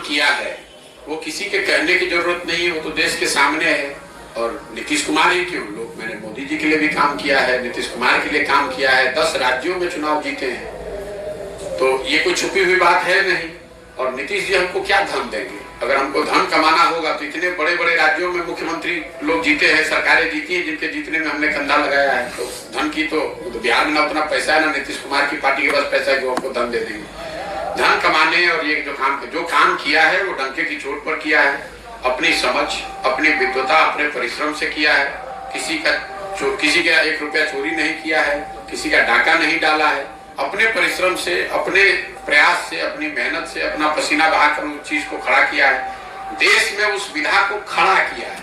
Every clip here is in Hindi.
किया है वो किसी के कहने की जरूरत नहीं है, वो तो देश के सामने है। और नीतीश कुमार ही क्यों, लोग मैंने मोदी जी के लिए भी काम किया है, नीतीश कुमार के लिए काम किया है, 10 राज्यों में चुनाव जीते हैं, तो ये कोई छुपी हुई बात है नहीं। और नीतीश जी हमको क्या धन देंगे? अगर हमको धन कमाना होगा तो इतने बड़े बड़े राज्यों में मुख्यमंत्री लोग जीते हैं, सरकारें जीती हैं, जिनके जीतने में हमने कंधा लगाया है। तो धन की तो बिहार में ना उतना पैसा है, ना नीतीश कुमार की पार्टी के पास पैसा है कि वो हमको धन दे देंगे। धन कमाने और ये जो काम किया है वो डंके की चोट पर किया है, अपनी समझ, अपनी विद्वता, अपने परिश्रम से किया है। किसी का 1 रुपया चोरी नहीं किया है, किसी का डाका नहीं डाला है, अपने परिश्रम से, अपने प्रयास से, अपनी मेहनत से, अपना पसीना बहाकर उस चीज को खड़ा किया है। देश में उस विधा को खड़ा किया है।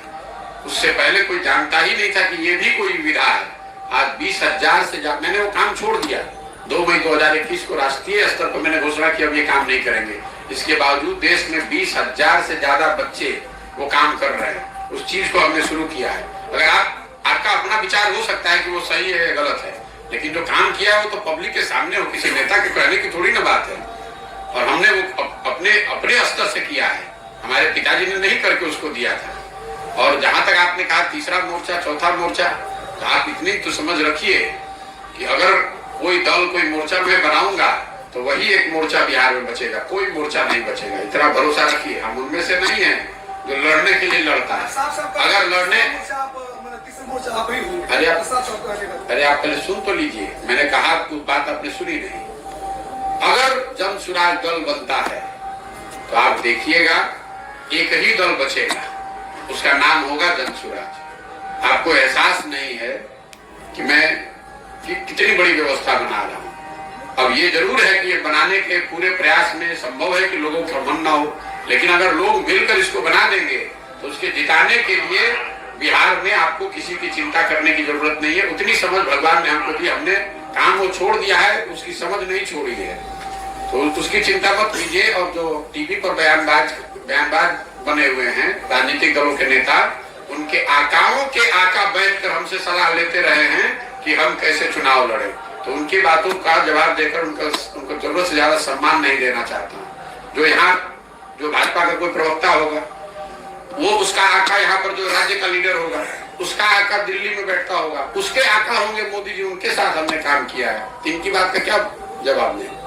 उससे पहले कोई जानता ही नहीं था कि ये भी कोई विधा है। आज 20,000 से ज्यादा मैंने वो काम छोड़ दिया। 2 मई 2021 को राष्ट्रीय स्तर पर मैंने घोषणा की अब ये काम नहीं करेंगे। इसके बावजूद देश में 20,000 से ज्यादा बच्चे वो काम कर रहे हैं। उस चीज को हमने शुरू किया है। अगर आपका अपना विचार हो सकता है कि वो सही है या गलत है, लेकिन जो काम किया है वो तो पब्लिक के सामने हो, किसी नेता के कहने की थोड़ी ना बात है। और हमने वो अपने स्तर से किया है, हमारे पिताजी ने नहीं करके उसको दिया था। और जहां तक आपने कहा तीसरा मोर्चा, चौथा मोर्चा, तो आप इतनी तो समझ रखिए कि अगर कोई दल, कोई मोर्चा मैं बनाऊंगा तो वही एक मोर्चा बिहार में बचेगा, कोई मोर्चा नहीं बचेगा। इतना भरोसा रखिए। हम उनमें से नहीं है जो लड़ने के लिए लड़ता है। अगर लड़ने अरे आप पहले सुन तो लीजिए, मैंने कहा कुछ बात आपने सुनी नहीं। अगर जन सुराज दल बनता है तो आप देखिएगा एक ही दल बचेगा, उसका नाम होगा जन सुराज। आपको एहसास नहीं है कि मैं कितनी बड़ी व्यवस्था बना रहा हूं। अब ये जरूर है कि ये बनाने के पूरे प्रयास में संभव है कि लोगों को मन ना हो, लेकिन अगर लोग मिलकर इसको बना देंगे तो उसके जिताने के लिए बिहार में आपको किसी की चिंता करने की जरूरत नहीं है। उतनी समझ भगवान ने हमको दी, हमने काम वो छोड़ दिया है, उसकी समझ नहीं छोड़ी है, तो उसकी चिंता मत कीजिए। और जो टीवी पर बयानबाज बने हुए हैं राजनीतिक दलों के नेता, उनके आकाओं के आका बैठकर हमसे सलाह लेते रहे हैं कि हम कैसे चुनाव लड़े, तो उनकी बातों का जवाब देकर उनको जरूरत से ज्यादा सम्मान नहीं देना चाहता हूँ। जो भाजपा का कोई प्रवक्ता होगा वो उसका आका, यहाँ पर जो राज्य का लीडर होगा उसका आका दिल्ली में बैठता होगा, उसके आका होंगे मोदी जी, उनके साथ हमने काम किया है। इनकी बात का क्या जवाब दें?